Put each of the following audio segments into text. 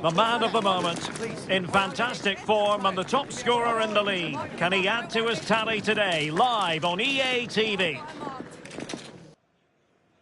The man of the moment, in fantastic form and the top scorer in the league. Can he add to his tally today? Live on EA TV.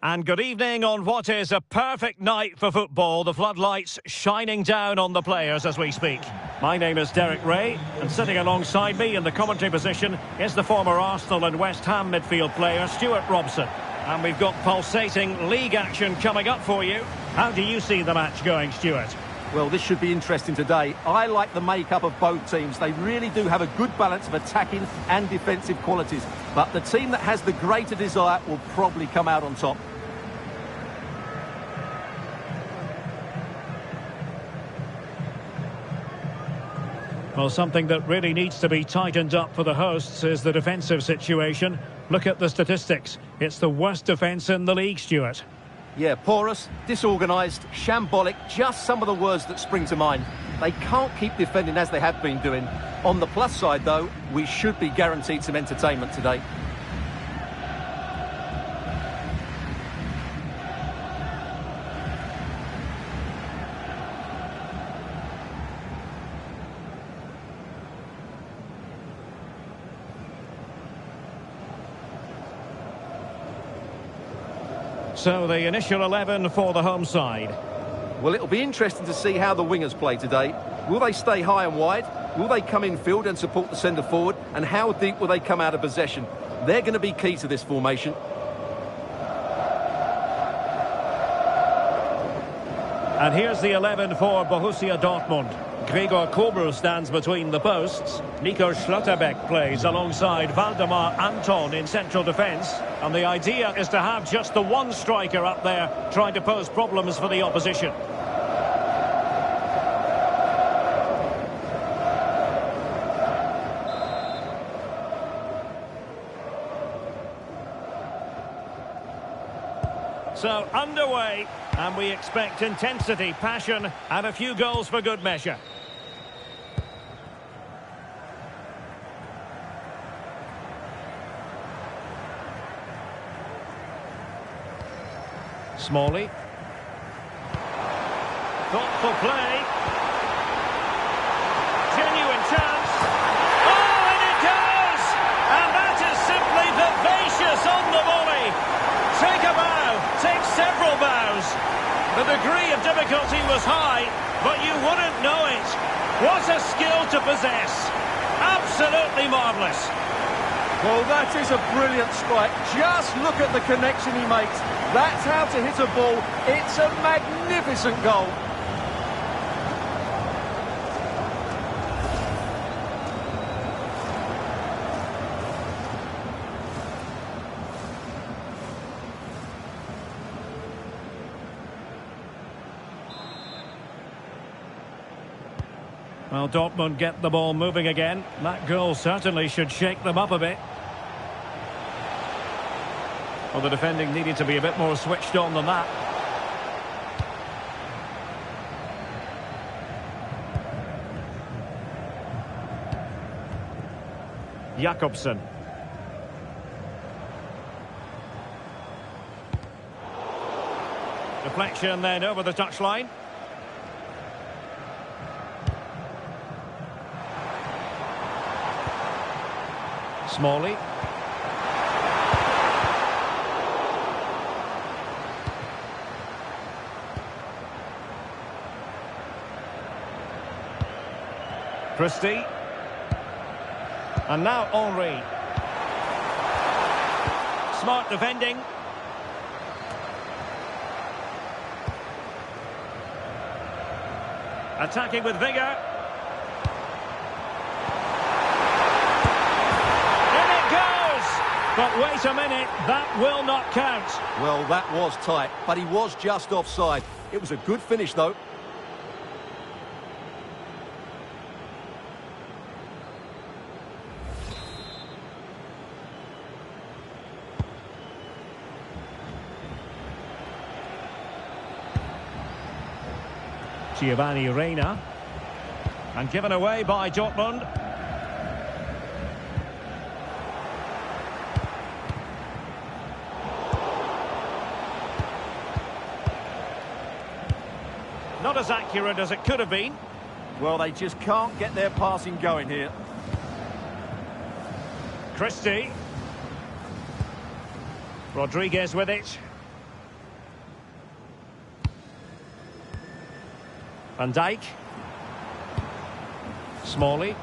And good evening on what is a perfect night for football. The floodlights shining down on the players as we speak. My name is Derek Ray, and sitting alongside me in the commentary position is the former Arsenal and West Ham midfield player, Stuart Robson. And we've got pulsating league action coming up for you. How do you see the match going, Stuart? Well, this should be interesting today. I like the makeup of both teams. They really do have a good balance of attacking and defensive qualities. But the team that has the greater desire will probably come out on top. Well, something that really needs to be tightened up for the hosts is the defensive situation. Look at the statistics. It's the worst defence in the league, Stuart. Yeah, porous, disorganised, shambolic, just some of the words that spring to mind. They can't keep defending as they have been doing. On the plus side, though, we should be guaranteed some entertainment today. So the initial 11 for the home side. Well, it'll be interesting to see how the wingers play today. Will they stay high and wide? Will they come in field and support the centre forward? And how deep will they come out of possession? They're going to be key to this formation. And here's the 11 for Borussia Dortmund. Gregor Kobel stands between the posts. Nico Schlotterbeck plays alongside Valdemar Anton in central defence. And the idea is to have just the one striker up there trying to pose problems for the opposition. So underway, and we expect intensity, passion, and a few goals for good measure. Smalley. Thoughtful play. Genuine chance. Oh, and it goes! And that is simply vivacious on the volley. Take a bow, take several bows. The degree of difficulty was high, but you wouldn't know it. What a skill to possess. Absolutely marvellous. Well, that is a brilliant strike. Just look at the connection he makes. That's how to hit a ball. It's a magnificent goal. Well, Dortmund get the ball moving again. That goal certainly should shake them up a bit. Well, the defending needed to be a bit more switched on than that. Jakobsen. Deflection then over the touchline. Smalley. Christie. And now Henry. Smart defending. Attacking with vigour. But wait a minute, that will not count. Well, that was tight, but he was just offside. It was a good finish, though. Giovanni Reina. And given away by Dortmund. Not as accurate as it could have been. Well, they just can't get their passing going here. Christie. Rodriguez with it. Van Dijk. Smalley.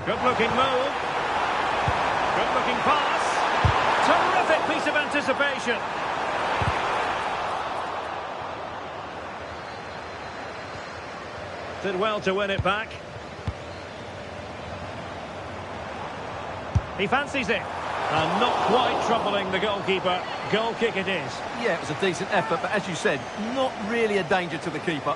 Good-looking move. Good-looking pass. Terrific piece of anticipation. Did well to win it back. He fancies it. And not quite troubling the goalkeeper. Goal kick it is. Yeah, it was a decent effort, but as you said, not really a danger to the keeper.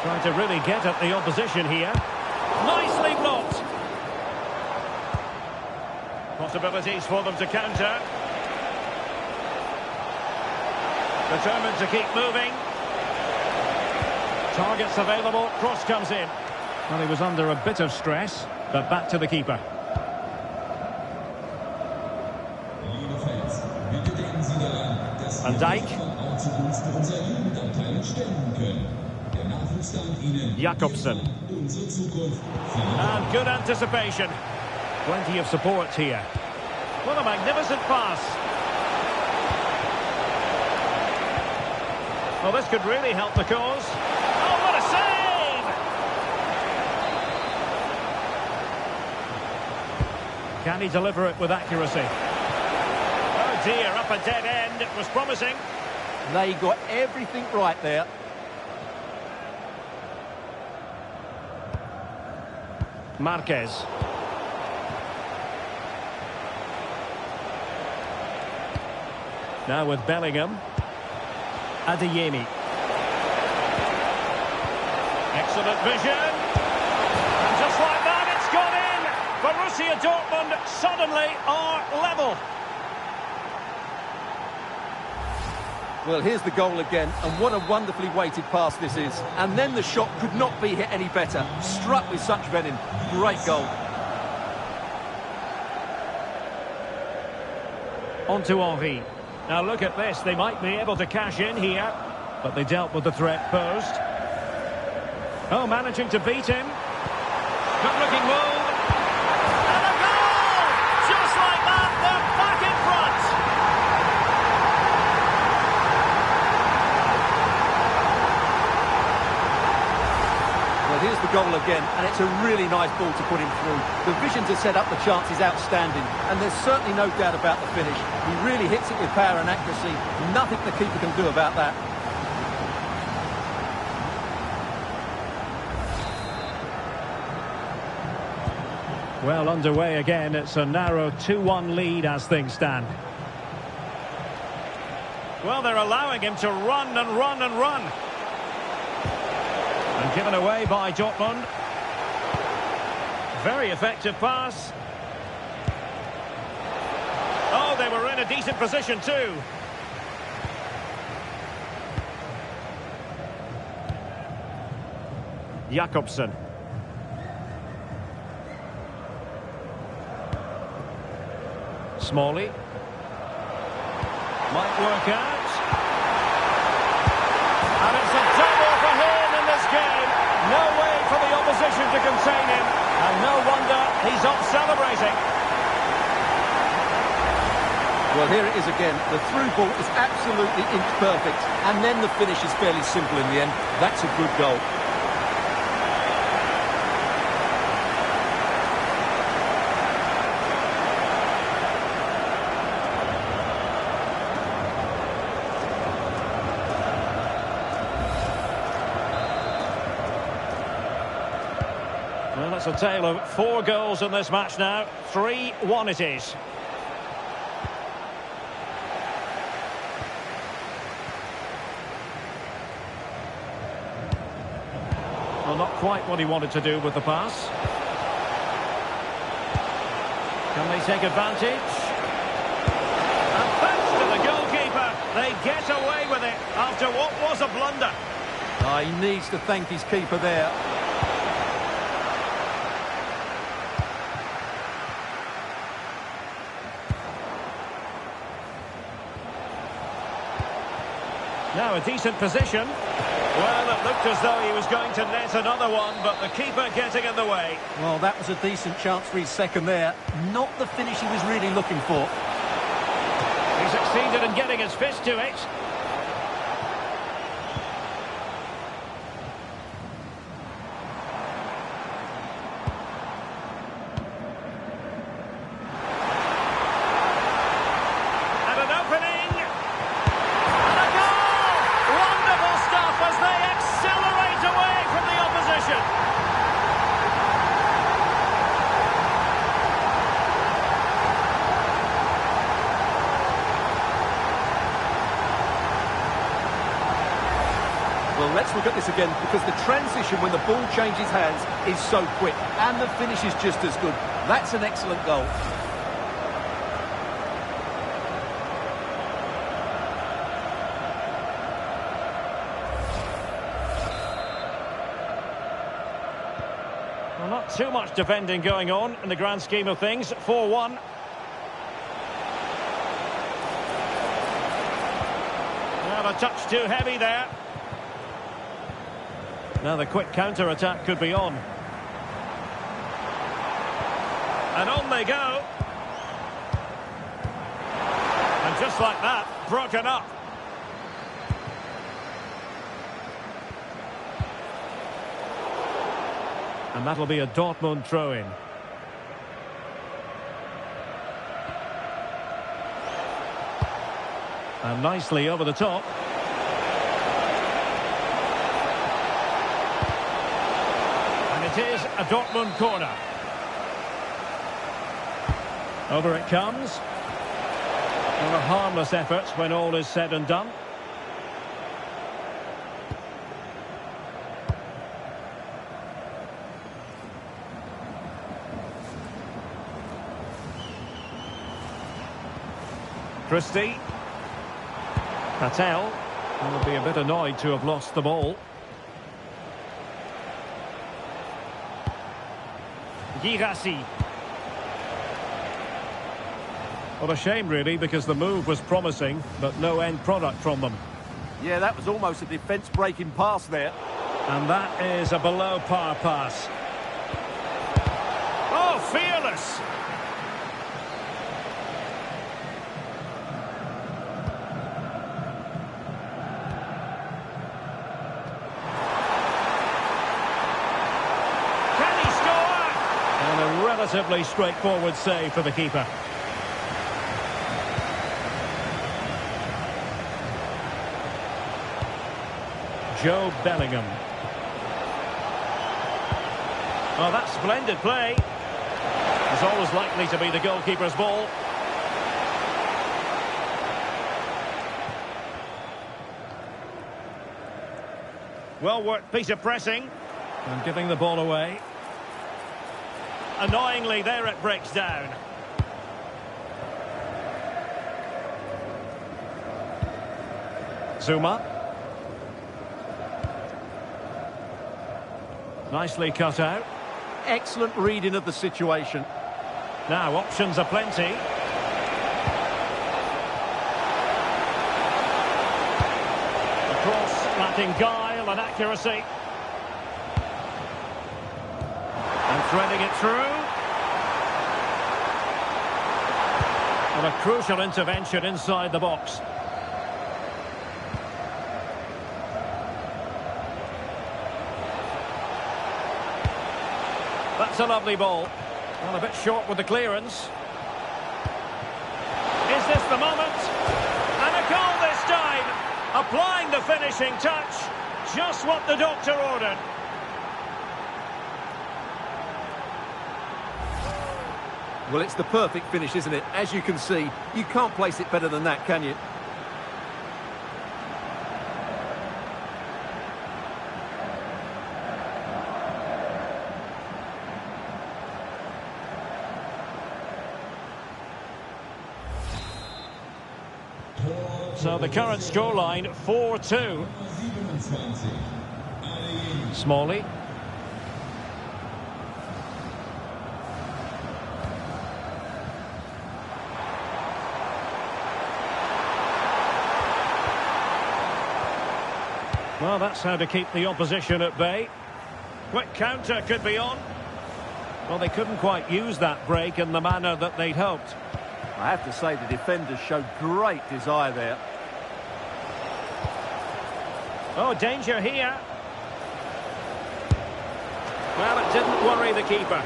Trying to really get at the opposition here. Nicely blocked. Possibilities for them to counter. Determined to keep moving. Targets available, cross comes in. Well, he was under a bit of stress, but back to the keeper. Van Dijk. Jakobsen. And good anticipation. Plenty of support here. What a magnificent pass. Well, this could really help the cause. Oh, what a save! Can he deliver it with accuracy? Oh dear, up a dead end. It was promising. They got everything right there. Marquez. Now with Bellingham. Adeyemi. Excellent vision. And just like that, it's gone in. Borussia Dortmund suddenly are level. Well, here's the goal again, and what a wonderfully weighted pass this is. And then the shot could not be hit any better. Struck with such venom. Great goal. On to Henry. Now look at this, they might be able to cash in here, but they dealt with the threat posed. Oh, managing to beat him. Good-looking move. And a goal! Just like that, they're back in front. Well, here's the goal again, and it's a really nice ball to put him through. The vision to set up the chance is outstanding, and there's certainly no doubt about the finish. He really hits it with power and accuracy. Nothing the keeper can do about that. Well, underway again. It's a narrow 2-1 lead as things stand. Well, they're allowing him to run and run and run. And given away by Dortmund. Very effective pass. Oh, they were in a decent position too. Jakobsen. Smalley. Might work out. And it's a double for him in this game. No way for the opposition to contain him. And no wonder he's off celebrating. Well, here it is again. The through ball is absolutely inch perfect. And then the finish is fairly simple in the end. That's a good goal. Well, it's a tale of 4 goals in this match now. 3-1 it is. Well, not quite what he wanted to do with the pass. Can they take advantage? And thanks to the goalkeeper, they get away with it after what was a blunder. He needs to thank his keeper there. Now a decent position. Well, it looked as though he was going to net another one, but the keeper getting in the way. Well, that was a decent chance for his second there. Not the finish he was really looking for. He succeeded in getting his fist to it. And an opening. And a goal! Wonderful stuff as they accelerate away from the opposition. Well, let's look at this again, because the transition when the ball changes hands is so quick, and the finish is just as good. That's an excellent goal. Well, not too much defending going on in the grand scheme of things. 4-1. Well, a touch too heavy there. Now the quick counter-attack could be on. And on they go. And just like that, broken up. And that'll be a Dortmund throw-in. And nicely over the top. It is a Dortmund corner. Over it comes. Well, a harmless effort when all is said and done. Christie. Patel will be a bit annoyed to have lost the ball. Girassi. What a shame, really, because the move was promising, but no end product from them. Yeah, that was almost a defence-breaking pass there. And that is a below-par pass. Oh, fearless! Relatively straightforward save for the keeper. Joe Bellingham. Oh, that's splendid play. It's always likely to be the goalkeeper's ball. Well-worked piece of pressing. And giving the ball away. Annoyingly, there it breaks down. Zuma. Nicely cut out. Excellent reading of the situation. Now, options are plenty. The cross lacking guile and accuracy. And threading it through. And a crucial intervention inside the box. That's a lovely ball. Well, a bit short with the clearance. Is this the moment? And a goal this time. Applying the finishing touch. Just what the doctor ordered. Well, it's the perfect finish, isn't it? As you can see, you can't place it better than that, can you? So the current scoreline, 4-2. Smalley. Well, that's how to keep the opposition at bay. Quick counter could be on. Well, they couldn't quite use that break in the manner that they'd hoped. I have to say the defenders showed great desire there. Oh, danger here. Well, it didn't worry the keeper.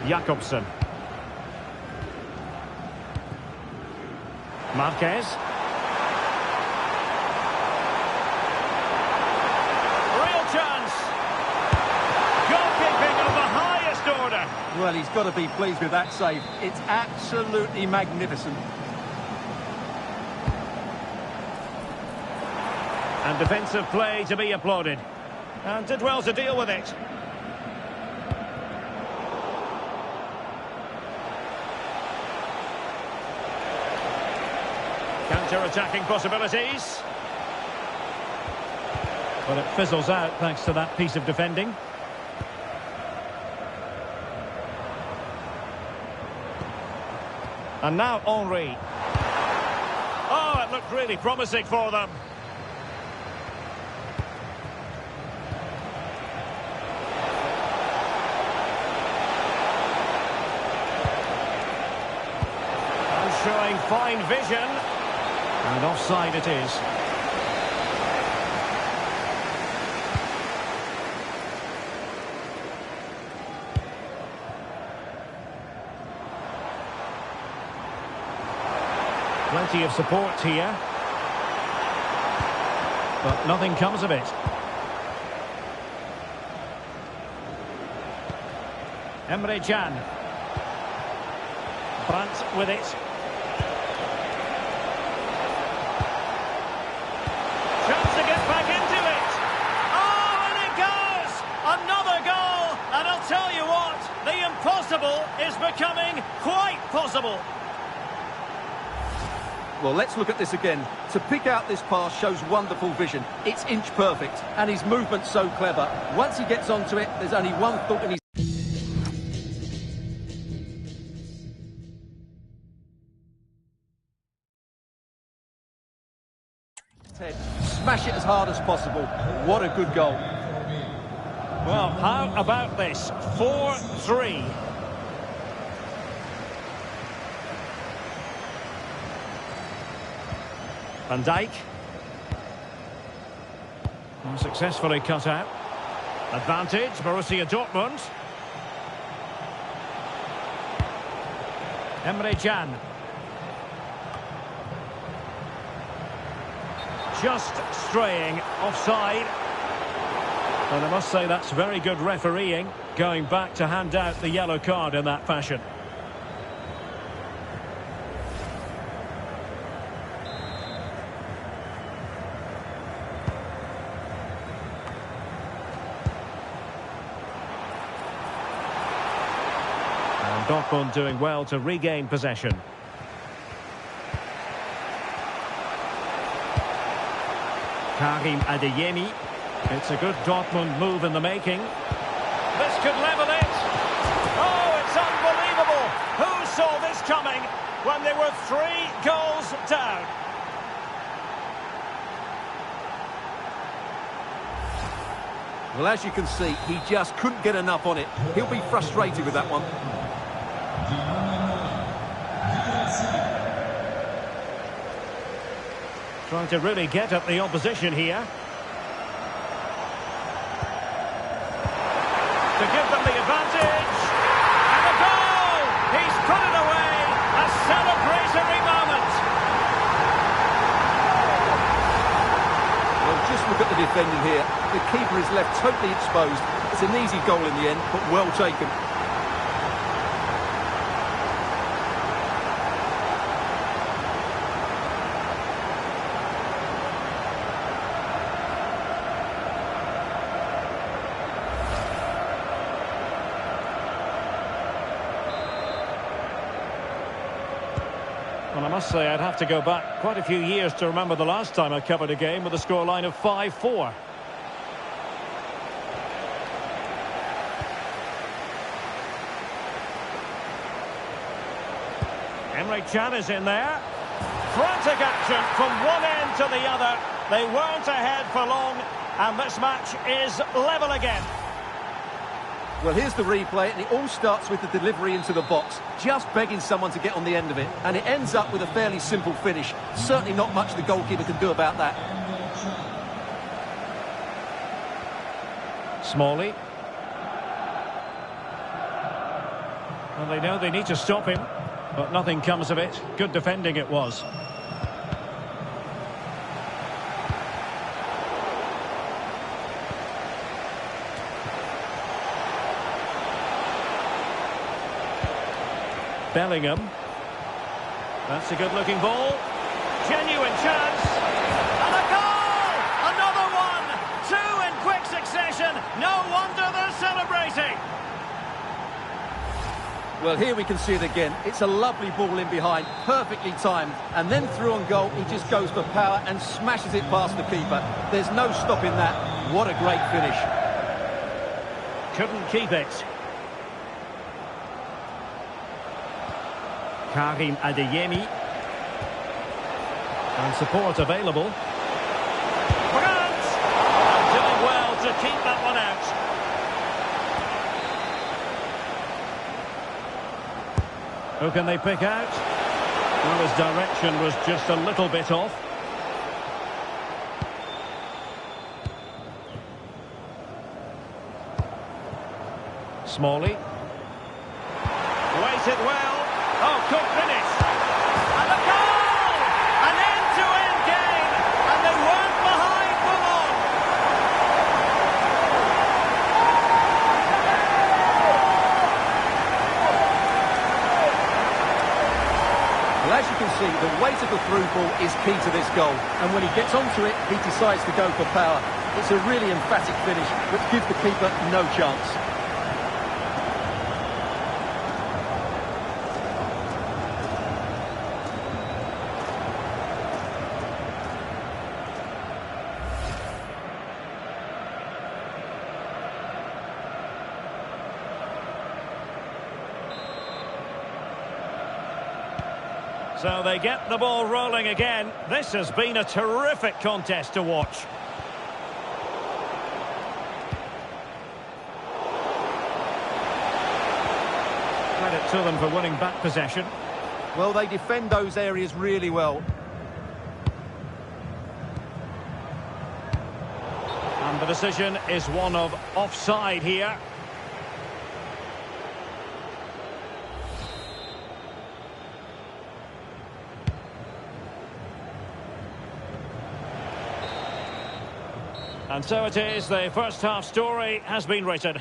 Jakobsen. Marquez. Real chance. Goalkeeping of the highest order. Well, he's got to be pleased with that save. It's absolutely magnificent. And defensive play to be applauded. And did well to deal with it. Counter-attacking possibilities. But it fizzles out thanks to that piece of defending. And now Henry. Oh, it looked really promising for them. And showing fine vision. And offside it is. Plenty of support here. But nothing comes of it. Emre Can. Brandt with it. Chance to get back into it. Oh, and it goes! Another goal! And I'll tell you what, the impossible is becoming quite possible. Well, let's look at this again. To pick out this pass shows wonderful vision. It's inch perfect, and his movement's so clever. Once he gets onto it, there's only one thought in his head. Smash it as hard as possible. What a good goal. Well, how about this? 4-3. Van Dijk. Successfully cut out. Advantage, Borussia Dortmund. Emre Can. Just straying offside. And I must say that's very good refereeing, going back to hand out the yellow card in that fashion. And Dortmund doing well to regain possession. Karim Adeyemi. It's a good Dortmund move in the making. This could level it. Oh, it's unbelievable. Who saw this coming when they were 3 goals down? Well, as you can see, he just couldn't get enough on it. He'll be frustrated with that one. Trying to really get at the opposition here. To give them the advantage. And a goal! He's put it away. A celebratory moment. Well, just look at the defending here. The keeper is left totally exposed. It's an easy goal in the end, but well taken. Well, I must say I'd have to go back quite a few years to remember the last time I covered a game with a scoreline of 5-4. Emre Can is in there. Frantic action from one end to the other. They weren't ahead for long, and this match is level again. Well, here's the replay, and it all starts with the delivery into the box. Just begging someone to get on the end of it. And it ends up with a fairly simple finish. Certainly not much the goalkeeper can do about that. Smalley. Well, they know they need to stop him, but nothing comes of it. Good defending it was. Bellingham. That's a good-looking ball. Genuine chance. And a goal! Another one! Two in quick succession. No wonder they're celebrating. Well, here we can see it again. It's a lovely ball in behind, perfectly timed. And then through on goal, he just goes for power and smashes it past the keeper. There's no stopping that. What a great finish. Couldn't keep it. Karim Adeyemi. And support available. Brandt! Doing well to keep that one out. Who can they pick out? Well, his direction was just a little bit off. Smalley. Waited well. Oh, good finish. And a goal! An end-to-end game. And they weren't behind for long. Well, as you can see, the weight of the through ball is key to this goal. And when he gets onto it, he decides to go for power. It's a really emphatic finish, which gives the keeper no chance. So they get the ball rolling again. This has been a terrific contest to watch. Credit to them for winning back possession. Well, they defend those areas really well. And the decision is one of offside here. And so it is, the first half story has been written.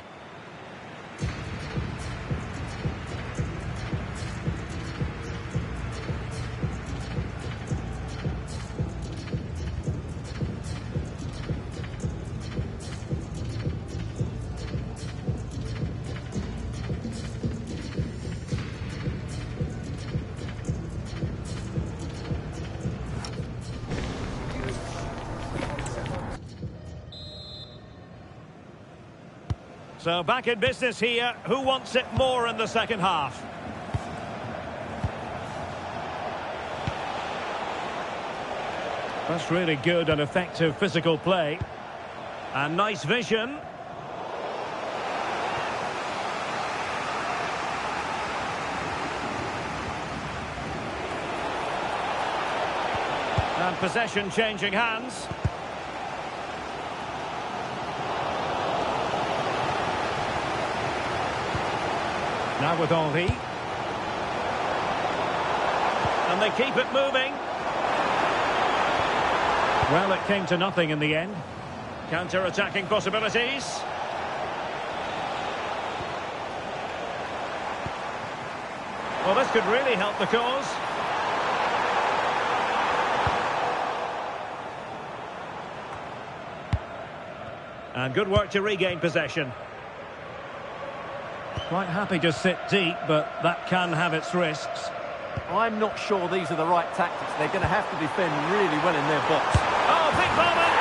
So back in business here. Who wants it more in the second half? That's really good and effective physical play. And nice vision. And possession changing hands. Now with Henry. And they keep it moving. Well, it came to nothing in the end. Counter-attacking possibilities. Well, this could really help the cause. And good work to regain possession. Quite happy to sit deep, but that can have its risks. I'm not sure these are the right tactics. They're going to have to defend really well in their box. Oh, big moment!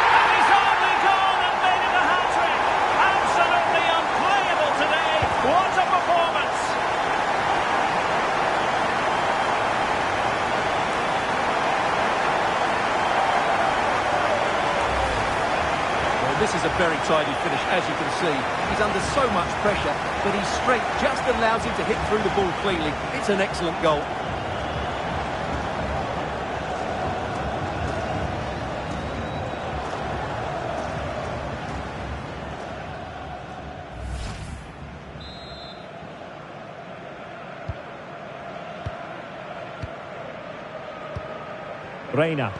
And he's only gone and made it a hat-trick! Absolutely unplayable today! What a performance! This is a very tidy finish, as you can see. He's under so much pressure, but his strength just allows him to hit through the ball cleanly. It's an excellent goal. Reina.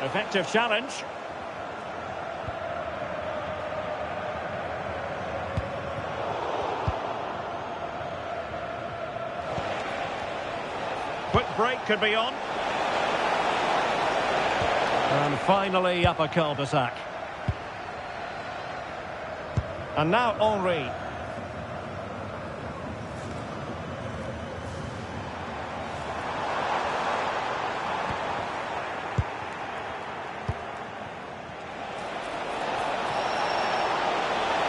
Effective challenge. Quick break could be on. And finally up a cul-de-sac. And now Henry.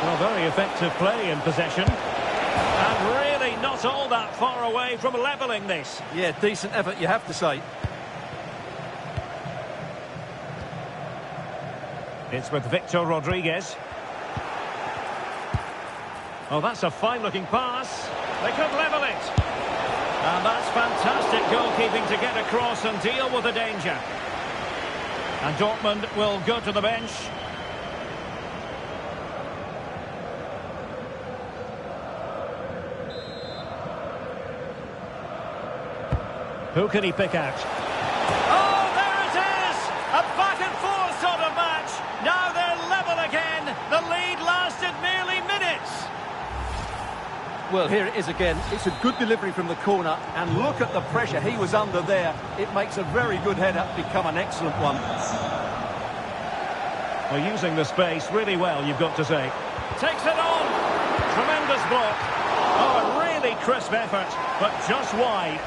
Well, very effective play in possession. And really not all that far away from levelling this. Yeah, decent effort, you have to say. It's with Victor Rodriguez. Oh, that's a fine-looking pass. They could level it. And that's fantastic goalkeeping to get across and deal with the danger. And Dortmund will go to the bench. Who can he pick out? Oh, there it is! A back-and-forth sort of match. Now they're level again. The lead lasted merely minutes. Well, here it is again. It's a good delivery from the corner. And look at the pressure he was under there. It makes a very good header become an excellent one. Well, using the space really well, you've got to say. Takes it on. Tremendous block. Oh, a really crisp effort, but just wide.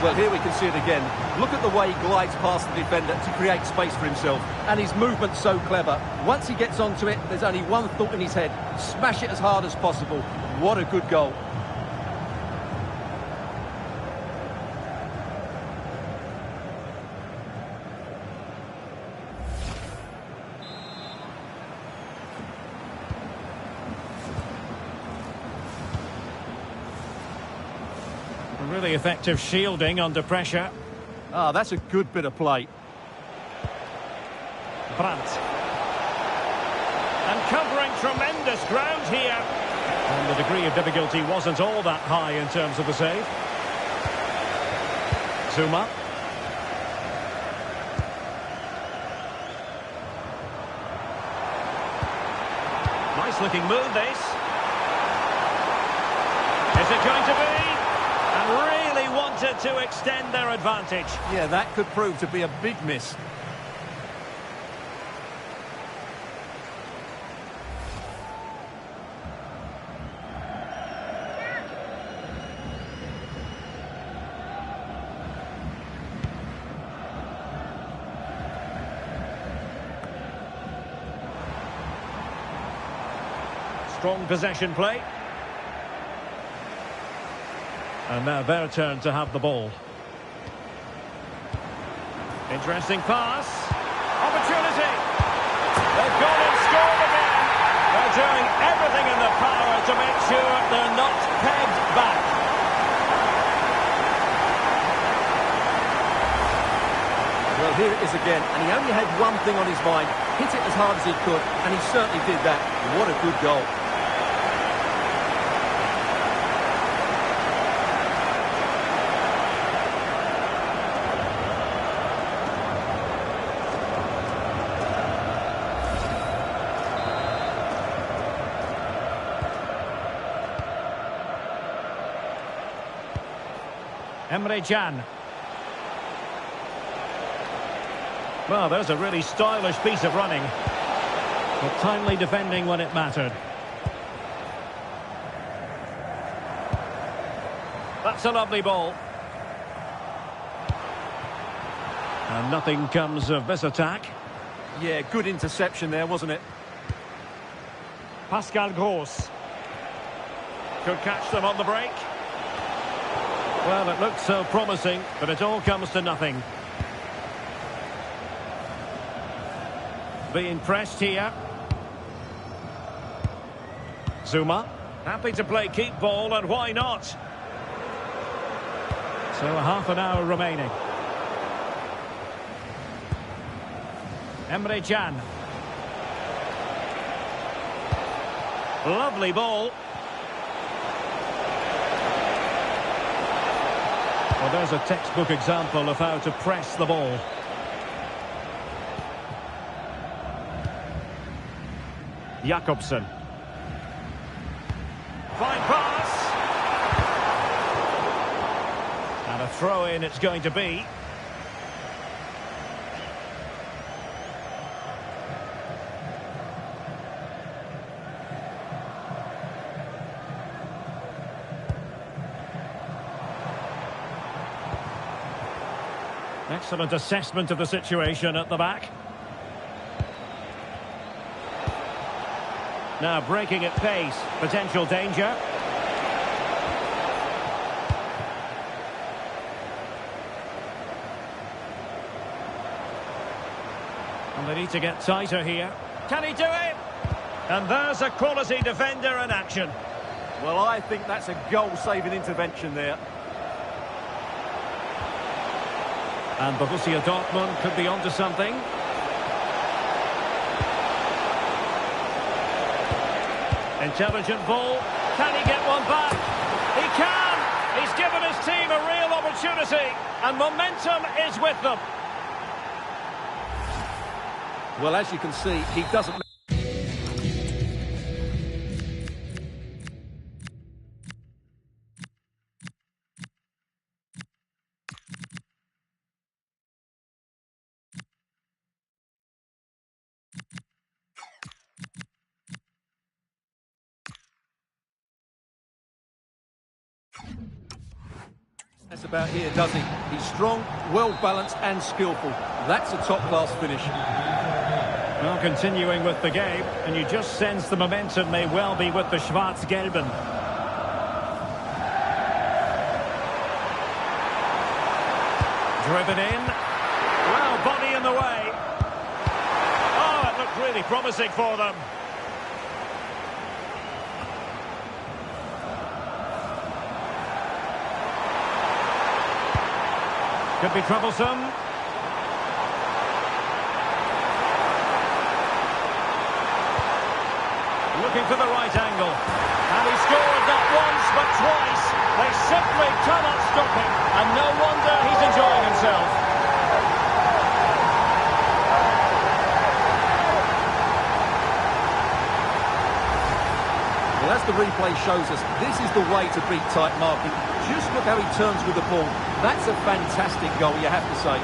Well, here we can see it again. Look at the way he glides past the defender to create space for himself. And his movement's so clever. Once he gets onto it, there's only one thought in his head. Smash it as hard as possible. What a good goal. Really effective shielding under pressure. Ah, that's a good bit of play. Brandt. And covering tremendous ground here. And the degree of difficulty wasn't all that high in terms of the save. Zuma. Nice looking move, this. Is it going to be? And really wanted to extend their advantage. Yeah, that could prove to be a big miss. Strong possession play. And now their turn to have the ball. Interesting pass. Opportunity. They've gone and scored again. They're doing everything in their power to make sure they're not pegged back. Well, here it is again, and he only had one thing on his mind. Hit it as hard as he could, and he certainly did that. What a good goal. Emre Can. Well, there's a really stylish piece of running. But timely defending when it mattered. That's a lovely ball. And nothing comes of this attack. Yeah, good interception there, wasn't it? Pascal Gross. Could catch them on the break. Well, it looked so promising, but it all comes to nothing. Being pressed here. Zuma. Happy to play keep ball, and why not? So half an hour remaining. Emre Can. Lovely ball. Well, there's a textbook example of how to press the ball. Jakobsen. Fine pass. And a throw-in it's going to be. Excellent assessment of the situation at the back. Now breaking at pace, potential danger. And they need to get tighter here. Can he do it? And there's a quality defender in action. Well, I think that's a goal-saving intervention there. And Borussia Dortmund could be onto something. Intelligent ball. Can he get one back? He can! He's given his team a real opportunity, and momentum is with them. Well, as you can see, he doesn't... That's about here, does he? He's strong, well-balanced and skillful. That's a top-class finish. Well, continuing with the game, and you just sense the momentum may well be with the Schwarz-Gelben. Driven in. Well, body in the way. Oh, it looked really promising for them. Could be troublesome. Looking for the right angle. And he scored not once but twice. They simply cannot stop him. And no wonder he's enjoying himself. Well, as the replay shows us, this is the way to beat tight marking. Just look how he turns with the ball. That's a fantastic goal, you have to say.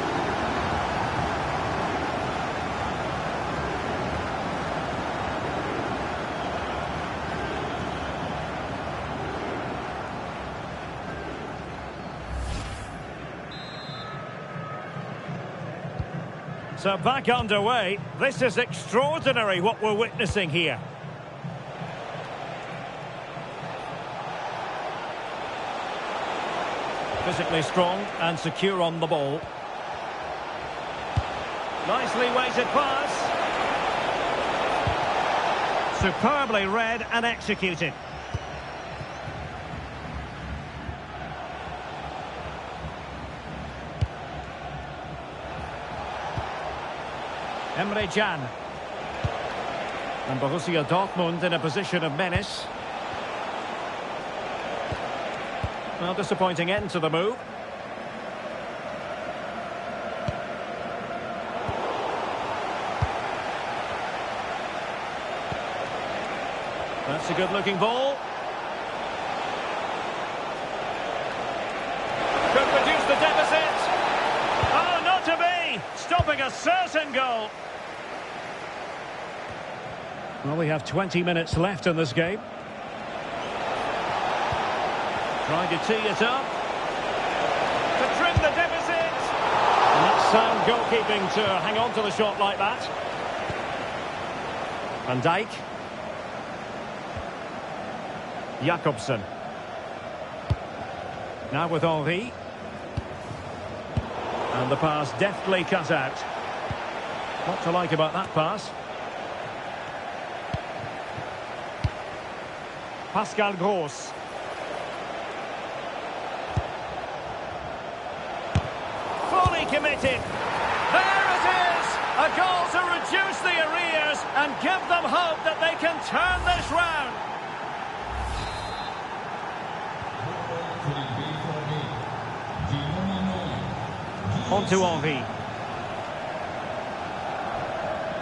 So back underway. This is extraordinary what we're witnessing here. Physically strong and secure on the ball. Nicely weighted pass. Superbly read and executed. Emre Can. And Borussia Dortmund in a position of menace. Well, disappointing end to the move. That's a good-looking ball. Could be A certain goal. Well, we have 20 minutes left in this game. Trying to tee it up. To trim the deficit. And that's sound goalkeeping to hang on to the shot like that. Van Dijk. Jakobsen. Now with Henry. And the pass deftly cut out. What to like about that pass? Pascal Gross. Fully committed. There it is! A goal to reduce the arrears and give them hope that they can turn this round. On to Henry.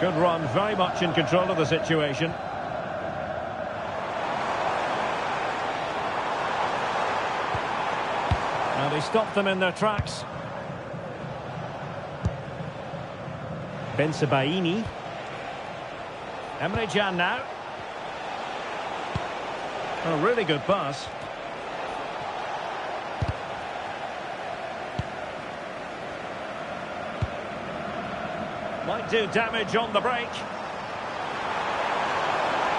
Good run, very much in control of the situation. And he stopped them in their tracks. Bensebaini. Emre Can now. A really good pass. Might do damage on the break.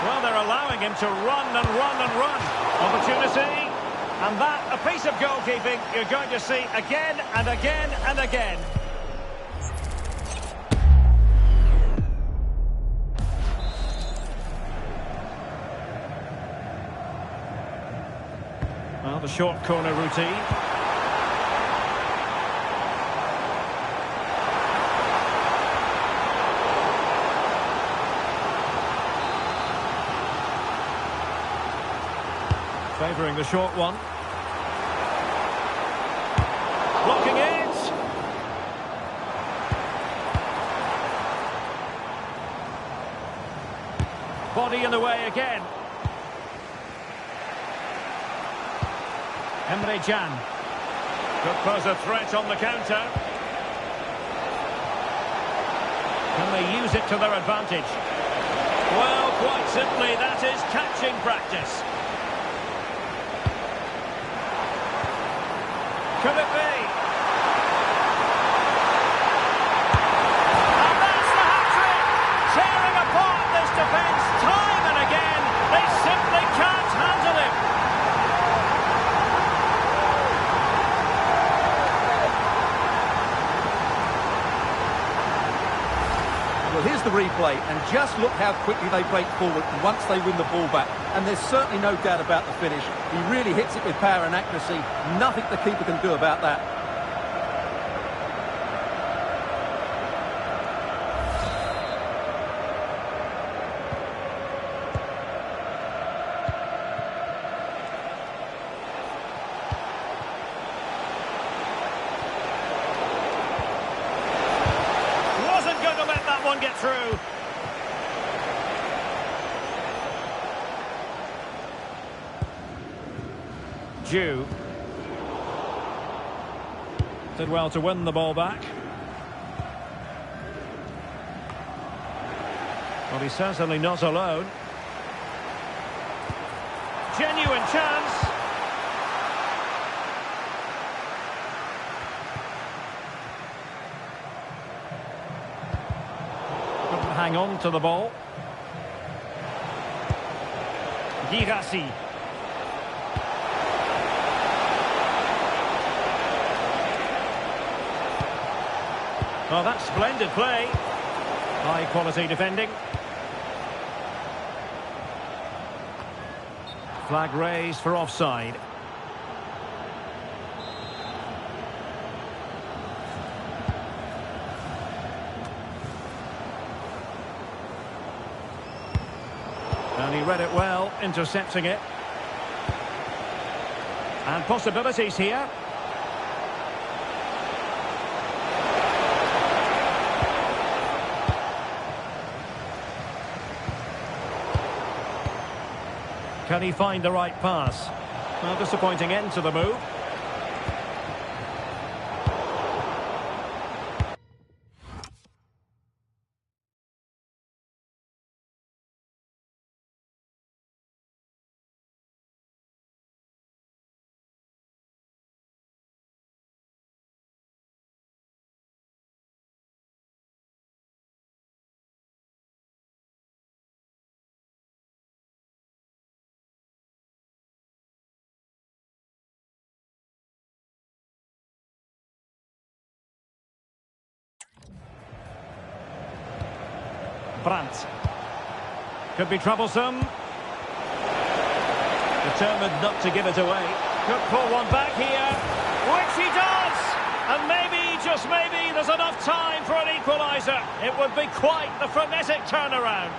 Well, they're allowing him to run and run and run. Opportunity. And that, a piece of goalkeeping you're going to see again and again and again. Well, the short corner routine. Favouring the short one. Blocking it. Body in the way again. Emre Can. Could pose a threat on the counter. Can they use it to their advantage? Well, quite simply, that is catching practice. Could it be? And that's the hat-trick! Tearing apart this defence time and again. They simply can't handle him. Well, here's the replay, and just look how quickly they break forward once they win the ball back. And there's certainly no doubt about the finish. He really hits it with power and accuracy. Nothing the keeper can do about that. Wasn't going to let that one get through. Did well to win the ball back. Well, he's certainly not alone. Genuine chance. Couldn't hang on to the ball. Girassi. Well, that's splendid play. High quality defending. Flag raised for offside. And he read it well, intercepting it. And possibilities here. Can he find the right pass? Well, disappointing end to the move. Brandt. Could be troublesome. Determined not to give it away. Could pull one back here, which he does! And maybe, just maybe, there's enough time for an equaliser. It would be quite the frenetic turnaround.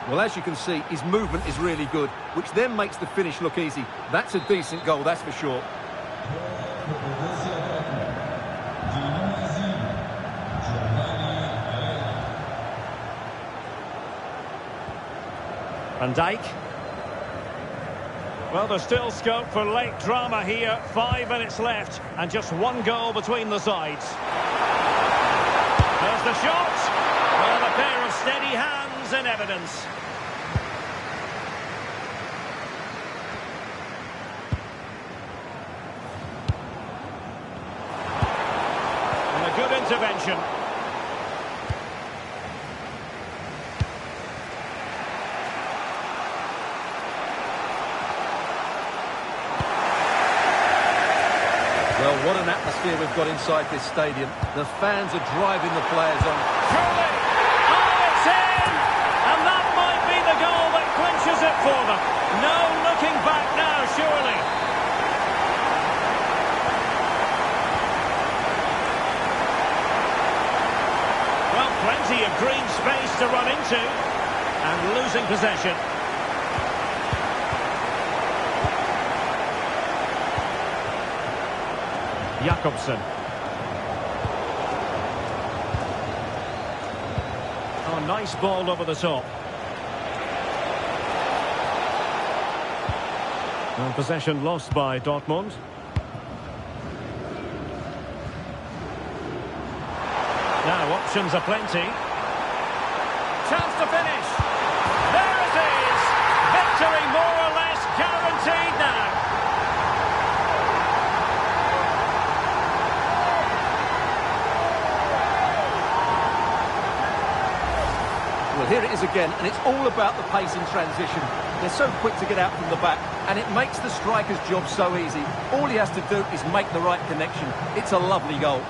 Well, as you can see, his movement is really good, which then makes the finish look easy. That's a decent goal, that's for sure. Van Dijk. Well, there's still scope for late drama here. 5 minutes left, and just one goal between the sides. There's the shot. Well, a pair of steady hands in evidence. And a good intervention. Well, what an atmosphere we've got inside this stadium. The fans are driving the players on. Surely! Oh, it's in! And that might be the goal that clinches it for them. No looking back now, surely. Well, plenty of green space to run into. And losing possession. Jakobsen. Oh, nice ball over the top. Well, possession lost by Dortmund. Now, options are plenty. Chance to finish. There it is. Victory more or less guaranteed now. Well, here it is again, and it's all about the pace in transition. They're so quick to get out from the back, and it makes the striker's job so easy. All he has to do is make the right connection. It's a lovely goal.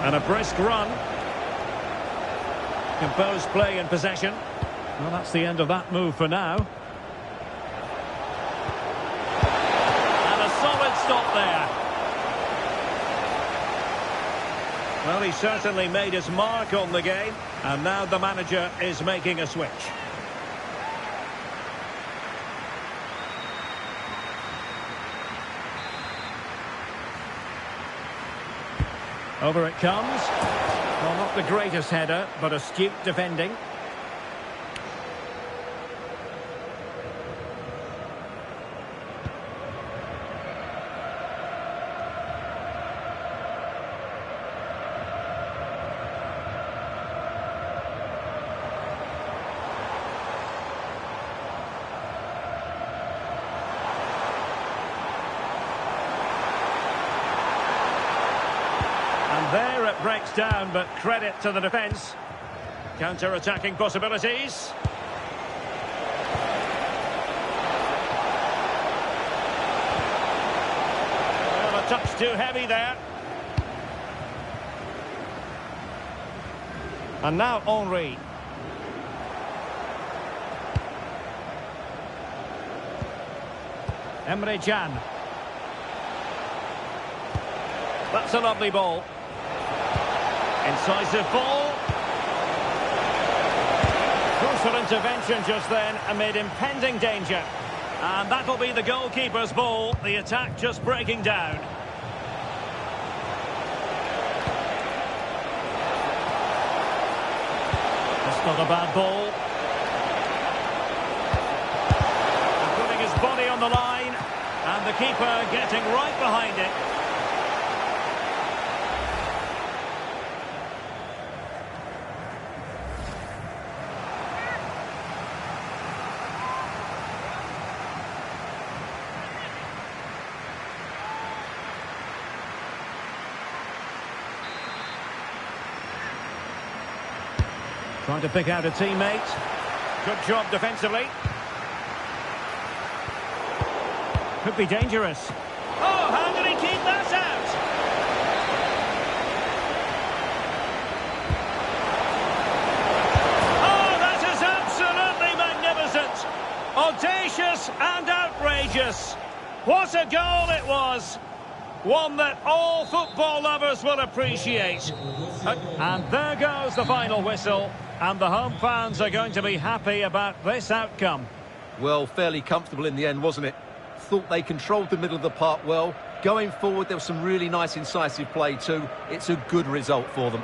And a brisk run. Composed play in possession. Well, that's the end of that move for now. And a solid stop there. Well, he certainly made his mark on the game. And now the manager is making a switch. Over it comes. Well, not the greatest header, but astute defending. There it breaks down, but credit to the defence. Counter-attacking possibilities. Well, a touch too heavy there. And now Henry. Emre Can. That's a lovely ball. Incisive ball. Crucial intervention just then amid impending danger. And that'll be the goalkeeper's ball. The attack just breaking down. That's not a bad ball. And putting his body on the line. And the keeper getting right behind it. Trying to pick out a teammate. Good job defensively. Could be dangerous. Oh, how did he keep that out? Oh, that is absolutely magnificent. Audacious and outrageous. What a goal it was. One that all football lovers will appreciate. And there goes the final whistle. And the home fans are going to be happy about this outcome. Well, fairly comfortable in the end, wasn't it? Thought they controlled the middle of the park well. Going forward, there was some really nice incisive play too. It's a good result for them.